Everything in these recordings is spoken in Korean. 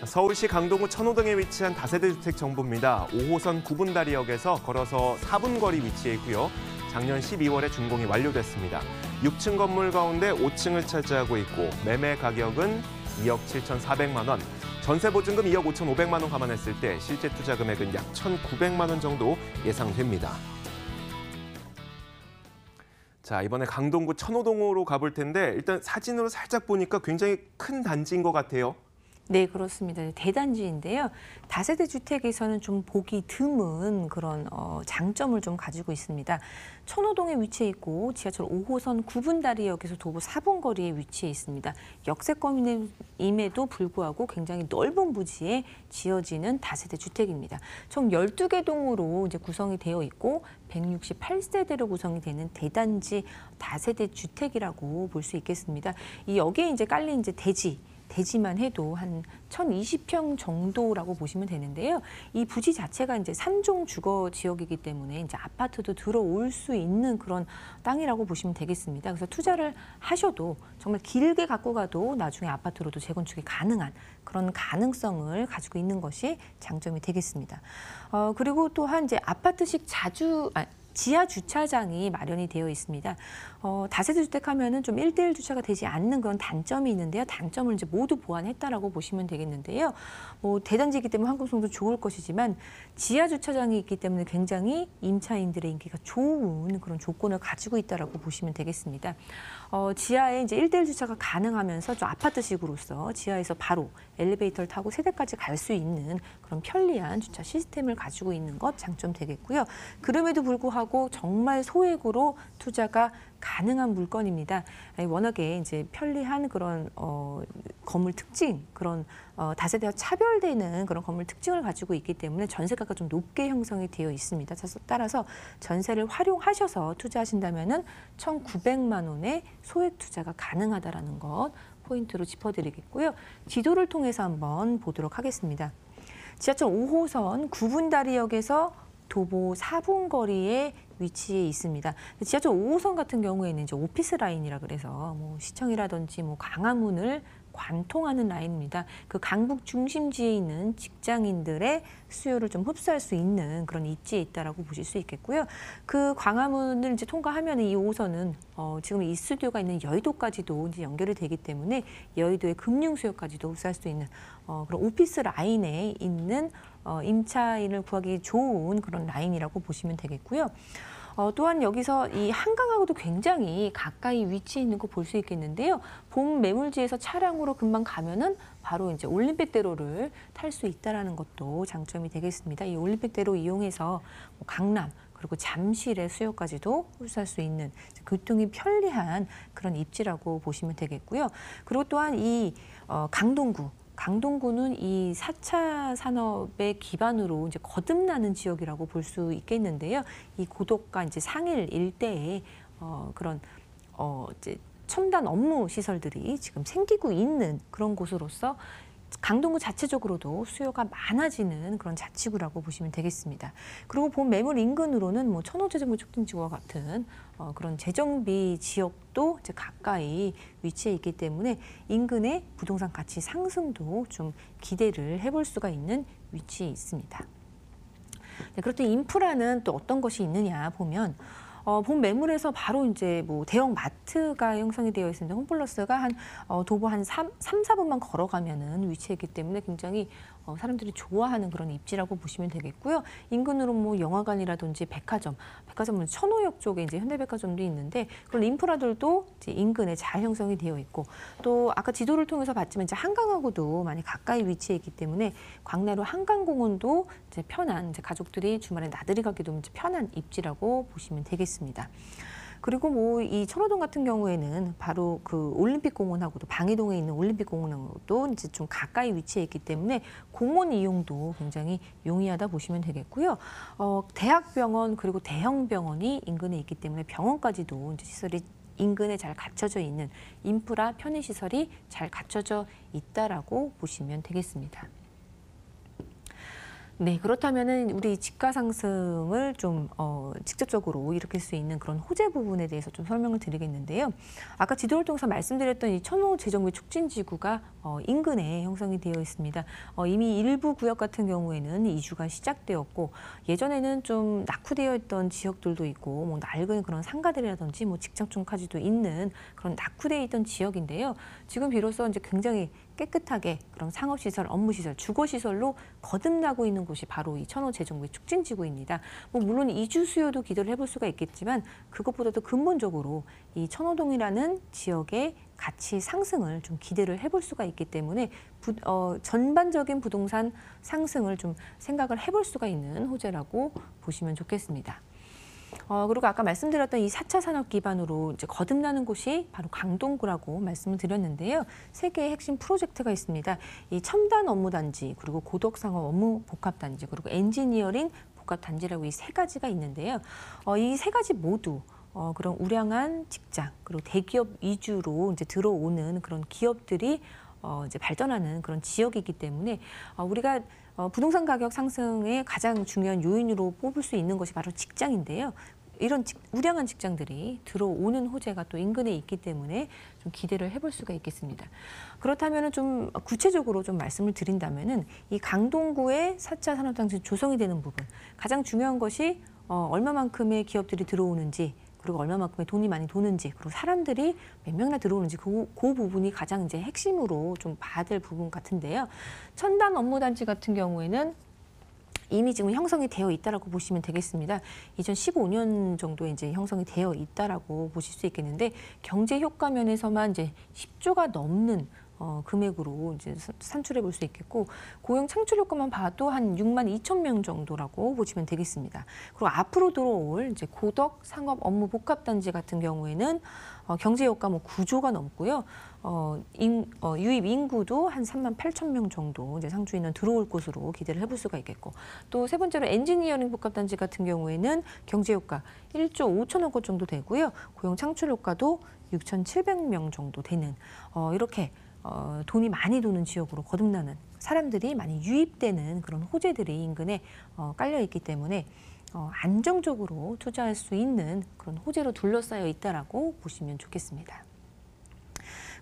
서울시 강동구 천호동에 위치한 다세대 주택 정보입니다. 5호선 9분다리역에서 걸어서 4분 거리 위치해 있고요. 작년 12월에 준공이 완료됐습니다. 6층 건물 가운데 5층을 차지하고 있고 매매 가격은 2억 7,400만 원, 전세 보증금 2억 5,500만 원 감안했을 때 실제 투자 금액은 약 1,900만 원 정도 예상됩니다. 자, 이번에 강동구 천호동으로 가볼 텐데 일단 사진으로 살짝 보니까 굉장히 큰 단지인 것 같아요. 네, 그렇습니다. 대단지인데요. 다세대 주택에서는 좀 보기 드문 그런 장점을 좀 가지고 있습니다. 천호동에 위치해 있고 지하철 5호선 9분다리역에서 도보 4분 거리에 위치해 있습니다. 역세권임에도 불구하고 굉장히 넓은 부지에 지어지는 다세대 주택입니다. 총 12개 동으로 이제 구성이 되어 있고 168세대로 구성이 되는 대단지 다세대 주택이라고 볼 수 있겠습니다. 이 여기에 이제 깔린 이제 대지만 해도 한 1,020평 정도라고 보시면 되는데요. 이 부지 자체가 이제 3종 주거 지역이기 때문에 이제 아파트도 들어올 수 있는 그런 땅이라고 보시면 되겠습니다. 그래서 투자를 하셔도 정말 길게 갖고 가도 나중에 아파트로도 재건축이 가능한 그런 가능성을 가지고 있는 것이 장점이 되겠습니다. 그리고 또한 이제 아파트식 지하 주차장이 마련이 되어 있습니다. 다세대 주택하면은 좀 1대1 주차가 되지 않는 그런 단점이 있는데요. 단점을 이제 모두 보완했다라고 보시면 되겠는데요. 뭐 대단지이기 때문에 환경성도 좋을 것이지만 지하 주차장이 있기 때문에 굉장히 임차인들의 인기가 좋은 그런 조건을 가지고 있다라고 보시면 되겠습니다. 지하에 이제 1대1 주차가 가능하면서 좀 아파트식으로서 지하에서 바로 엘리베이터를 타고 세대까지 갈 수 있는 그런 편리한 주차 시스템을 가지고 있는 것 장점 되겠고요. 그럼에도 불구하고 정말 소액으로 투자가 가능한 물건입니다. 워낙에 이제 편리한 그런 건물 특징, 그런 다세대와 차별되는 그런 건물 특징을 가지고 있기 때문에 전세가가 좀 높게 형성이 되어 있습니다. 따라서 전세를 활용하셔서 투자하신다면은 1,900만 원의 소액 투자가 가능하다라는 것 포인트로 짚어드리겠고요. 지도를 통해서 한번 보도록 하겠습니다. 지하철 5호선 9분다리역에서 도보 4분 거리에 위치해 있습니다. 지하철 5호선 같은 경우에는 이제 오피스 라인이라 그래서 뭐 시청이라든지 뭐 광화문을 관통하는 라인입니다. 그 강북 중심지에 있는 직장인들의 수요를 좀 흡수할 수 있는 그런 입지에 있다라고 보실 수 있겠고요. 그 광화문을 이제 통과하면 이 5호선은 지금 이 스튜디오가 있는 여의도까지도 이제 연결이 되기 때문에 여의도의 금융 수요까지도 흡수할 수 있는 그런 오피스 라인에 있는 임차인을 구하기 좋은 그런 라인이라고 보시면 되겠고요. 또한 여기서 이 한강하고도 굉장히 가까이 위치해 있는 거 볼 수 있겠는데요. 봄 매물지에서 차량으로 금방 가면은 바로 이제 올림픽대로를 탈 수 있다라는 것도 장점이 되겠습니다. 이 올림픽대로 이용해서 강남 그리고 잠실의 수요까지도 흡수할 수 있는 교통이 편리한 그런 입지라고 보시면 되겠고요. 그리고 또한 이 강동구는 이 4차 산업의 기반으로 이제 거듭나는 지역이라고 볼 수 있겠는데요. 이 고덕과 이제 상일 일대에 그런 이제 첨단 업무 시설들이 지금 생기고 있는 그런 곳으로서 강동구 자체적으로도 수요가 많아지는 그런 자치구라고 보시면 되겠습니다. 그리고 본 매물 인근으로는 뭐 천호재정비 촉진지구와 같은 그런 재정비 지역도 이제 가까이 위치해 있기 때문에 인근의 부동산 가치 상승도 좀 기대를 해볼 수가 있는 위치에 있습니다. 네, 그렇다면 인프라는 또 어떤 것이 있느냐 보면 본 매물에서 바로 이제 뭐 대형 마트가 형성이 되어 있습니다. 홈플러스가 한 도보 한 3-4분만 걸어가면은 위치해 있기 때문에 굉장히 사람들이 좋아하는 그런 입지라고 보시면 되겠고요. 인근으로 뭐 영화관이라든지 백화점은 천호역 쪽에 이제 현대백화점도 있는데 그런 인프라들도 이제 인근에 잘 형성이 되어 있고 또 아까 지도를 통해서 봤지만 이제 한강하고도 많이 가까이 위치해 있기 때문에 광나루 한강공원도 이제 편한 이제 가족들이 주말에 나들이 가기도 이제 편한 입지라고 보시면 되겠습니다. 그리고 뭐 이 천호동 같은 경우에는 바로 그 올림픽공원하고도 방이동에 있는 올림픽공원하고도 이제 좀 가까이 위치해 있기 때문에 공원 이용도 굉장히 용이하다 보시면 되겠고요. 대학병원 그리고 대형 병원이 인근에 있기 때문에 병원까지도 이제 시설이 인근에 잘 갖춰져 있는 인프라 편의 시설이 잘 갖춰져 있다라고 보시면 되겠습니다. 네, 그렇다면은 우리 집가 상승을 좀 직접적으로 일으킬 수 있는 그런 호재 부분에 대해서 좀 설명을 드리겠는데요. 아까 지도를 통해서 말씀드렸던 이 천호 재정비 촉진지구가 인근에 형성이 되어 있습니다. 이미 일부 구역 같은 경우에는 이주가 시작되었고 예전에는 좀 낙후되어 있던 지역들도 있고 뭐 낡은 그런 상가들이라든지 뭐 직장촌까지도 있는 그런 낙후되어 있던 지역인데요. 지금 비로소 이제 굉장히 깨끗하게 그런 상업시설, 업무시설, 주거시설로 거듭나고 있는 곳이 바로 이 천호 재정비 촉진지구입니다. 뭐 물론 이주 수요도 기대를 해볼 수가 있겠지만 그것보다도 근본적으로 이 천호동이라는 지역의 가치 상승을 좀 기대를 해볼 수가 있기 때문에 전반적인 부동산 상승을 좀 생각을 해볼 수가 있는 호재라고 보시면 좋겠습니다. 그리고 아까 말씀드렸던 이 4차 산업 기반으로 이제 거듭나는 곳이 바로 강동구라고 말씀을 드렸는데요. 세 개의 핵심 프로젝트가 있습니다. 이 첨단 업무 단지, 그리고 고덕 상업 업무 복합 단지, 그리고 엔지니어링 복합 단지라고 이 세 가지가 있는데요. 이 세 가지 모두 그런 우량한 직장, 그리고 대기업 위주로 이제 들어오는 그런 기업들이 이제 발전하는 그런 지역이기 때문에 우리가 부동산 가격 상승의 가장 중요한 요인으로 뽑을 수 있는 것이 바로 직장인데요. 이런 우량한 직장들이 들어오는 호재가 또 인근에 있기 때문에 좀 기대를 해볼 수가 있겠습니다. 그렇다면 좀 구체적으로 좀 말씀을 드린다면은 이 강동구의 4차 산업단지 조성이 되는 부분, 가장 중요한 것이 얼마만큼의 기업들이 들어오는지, 그리고 얼마만큼의 돈이 많이 도는지, 그리고 사람들이 몇 명이나 들어오는지 그 부분이 가장 이제 핵심으로 좀 봐야 될 부분 같은데요. 첨단 업무 단지 같은 경우에는 이미 지금 형성이 되어 있다라고 보시면 되겠습니다. 2015년 정도에 이제 형성이 되어 있다라고 보실 수 있겠는데 경제 효과 면에서만 이제 10조가 넘는 금액으로 이제 산출해 볼 수 있겠고 고용 창출 효과만 봐도 한 6만 2천 명 정도라고 보시면 되겠습니다. 그리고 앞으로 들어올 이제 고덕 상업 업무 복합 단지 같은 경우에는 경제 효과 뭐 9조가 넘고요. 유입 인구도 한 3만 8천 명 정도 이제 상주 인원 들어올 곳으로 기대를 해볼 수가 있겠고 또 세 번째로 엔지니어링 복합 단지 같은 경우에는 경제 효과 1조 5천억 원 정도 되고요. 고용 창출 효과도 6,700명 정도 되는 이렇게 돈이 많이 도는 지역으로 거듭나는 사람들이 많이 유입되는 그런 호재들이 인근에 깔려 있기 때문에 안정적으로 투자할 수 있는 그런 호재로 둘러싸여 있다라고 보시면 좋겠습니다.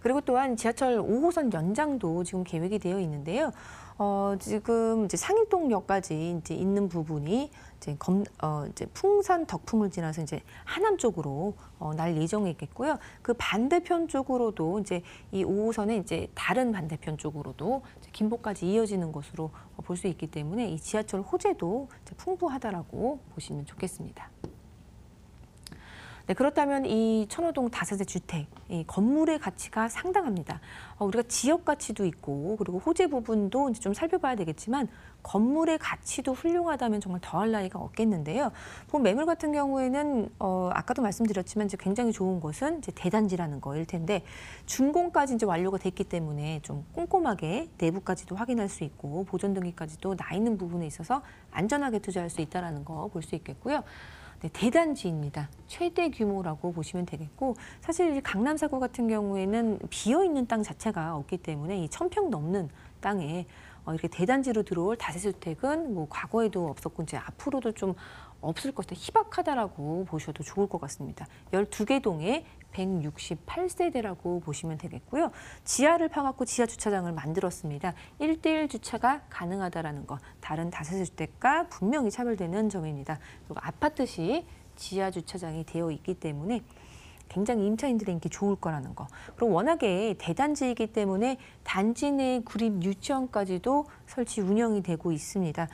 그리고 또한 지하철 5호선 연장도 지금 계획이 되어 있는데요. 지금 이제 상일동역까지 이제 있는 부분이 이제 풍산 덕풍을 지나서 이제 하남 쪽으로 날 예정이겠고요. 그 반대편 쪽으로도 이제 이 5호선의 이제 다른 반대편 쪽으로도 이제 김포까지 이어지는 것으로 볼 수 있기 때문에 이 지하철 호재도 이제 풍부하다라고 보시면 좋겠습니다. 네, 그렇다면 이 천호동 다세대 주택, 이 건물의 가치가 상당합니다. 우리가 지역 가치도 있고 그리고 호재 부분도 이제 좀 살펴봐야 되겠지만 건물의 가치도 훌륭하다면 정말 더할 나위가 없겠는데요. 본 매물 같은 경우에는 아까도 말씀드렸지만 이제 굉장히 좋은 것은 이제 대단지라는 거일 텐데 준공까지 이제 완료가 됐기 때문에 좀 꼼꼼하게 내부까지도 확인할 수 있고 보존 등기까지도 나 있는 부분에 있어서 안전하게 투자할 수 있다라는 거 볼 수 있겠고요. 네, 대단지입니다. 최대 규모라고 보시면 되겠고 사실 강남 사구 같은 경우에는 비어있는 땅 자체가 없기 때문에 이 1,000평 넘는 땅에 이렇게 대단지로 들어올 다세주택은 뭐 과거에도 없었고 이제 앞으로도 좀 없을 것이다. 희박하다라고 보셔도 좋을 것 같습니다. 12개 동에 168세대라고 보시면 되겠고요. 지하를 파갖고 지하 주차장을 만들었습니다. 1대1 주차가 가능하다라는 거. 다른 다세대 주택과 분명히 차별되는 점입니다. 그리고 아파트식 지하 주차장이 되어 있기 때문에 굉장히 임차인들에게 좋을 거라는 거. 그리고 워낙에 대단지이기 때문에 단지 내 구립 유치원까지도 설치 운영이 되고 있습니다.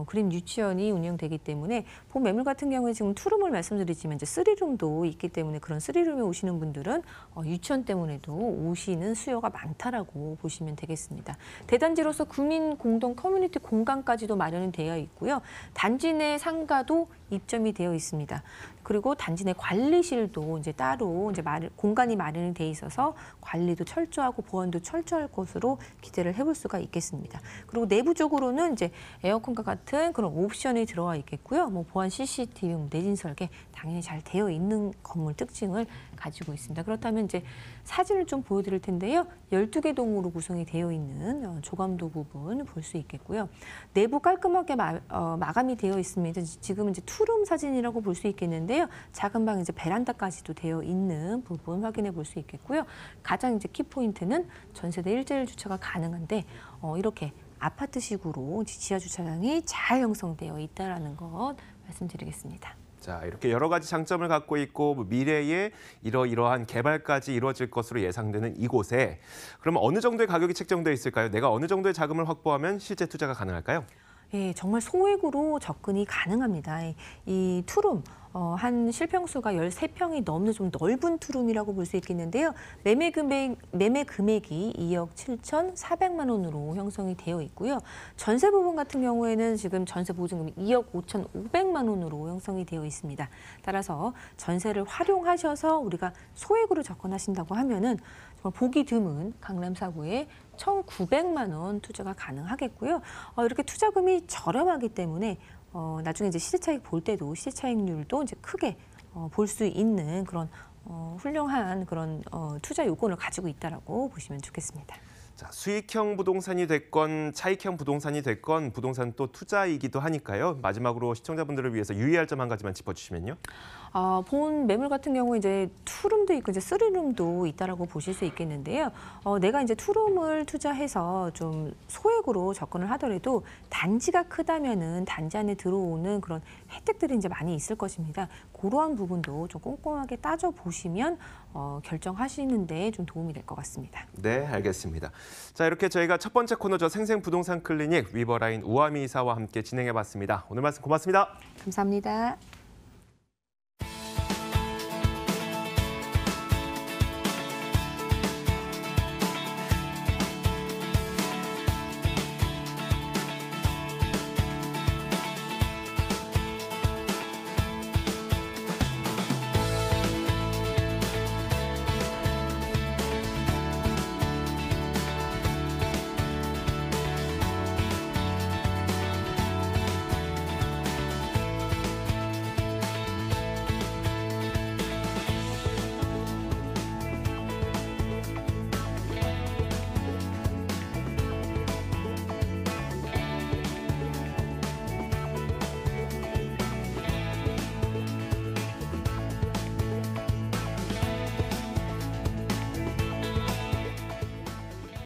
구립 유치원이 운영되기 때문에 본 매물 같은 경우에 지금 투룸을 말씀드리지만 이제 쓰리룸도 있기 때문에 그런 쓰리룸에 오시는 분들은 유치원 때문에도 오시는 수요가 많다라고 보시면 되겠습니다. 대단지로서 구민 공동 커뮤니티 공간까지도 마련이 되어 있고요. 단지 내 상가도 입점이 되어 있습니다. 그리고 단지 내 관리실도 이제 따로 이제 공간이 마련이 돼 있어서 관리도 철저하고 보안도 철저할 것으로 기대를 해볼 수가 있겠습니다. 그리고 내부적으로는 이제 에어컨과 같은 그런 옵션이 들어와 있겠고요. 뭐 보안 CCTV, 내진 설계 당연히 잘 되어 있는 건물 특징을 가지고 있습니다. 그렇다면 이제 사진을 좀 보여드릴 텐데요. 12개 동으로 구성이 되어 있는 조감도 부분 볼 수 있겠고요. 내부 깔끔하게 마감이 되어 있습니다. 지금 이제 투룸 사진이라고 볼 수 있겠는데요. 작은 방 이제 베란다까지도 되어 있는 부분 확인해 볼 수 있겠고요. 가장 이제 키포인트는 전세대 일자리 주차가 가능한데 이렇게 아파트식으로 지하 주차장이 잘 형성되어 있다라는 것 말씀드리겠습니다. 자, 이렇게 여러 가지 장점을 갖고 있고 미래에 이러이러한 개발까지 이루어질 것으로 예상되는 이곳에 그러면 어느 정도의 가격이 책정되어 있을까요? 내가 어느 정도의 자금을 확보하면 실제 투자가 가능할까요? 예, 정말 소액으로 접근이 가능합니다. 이 투룸, 한 실평수가 13평이 넘는 좀 넓은 투룸이라고 볼 수 있겠는데요. 매매 금액이 2억 7,400만 원으로 형성이 되어 있고요. 전세 부분 같은 경우에는 지금 전세 보증금이 2억 5,500만 원으로 형성이 되어 있습니다. 따라서 전세를 활용하셔서 우리가 소액으로 접근하신다고 하면은 정말 보기 드문 강남 4구에 1,900만 원 투자가 가능하겠고요. 이렇게 투자금이 저렴하기 때문에 나중에 이제 시세 차익 볼 때도 시세 차익률도 이제 크게 볼 수 있는 그런 훌륭한 그런 투자 요건을 가지고 있다라고 보시면 좋겠습니다. 자, 수익형 부동산이 됐건 차익형 부동산이 됐건 부동산 또 투자이기도 하니까요. 마지막으로 시청자분들을 위해서 유의할 점 한 가지만 짚어주시면요. 본 매물 같은 경우 이제 투룸도 있고 이제 쓰리룸도 있다라고 보실 수 있겠는데요. 내가 이제 투룸을 투자해서 좀 소액으로 접근을 하더라도 단지가 크다면은 단지 안에 들어오는 그런 혜택들이 이제 많이 있을 것입니다. 그러한 부분도 좀 꼼꼼하게 따져 보시면 결정하시는데 좀 도움이 될 것 같습니다. 네, 알겠습니다. 자, 이렇게 저희가 첫 번째 코너죠. 생생부동산 클리닉 위버라인 우아미 이사와 함께 진행해봤습니다. 오늘 말씀 고맙습니다. 감사합니다.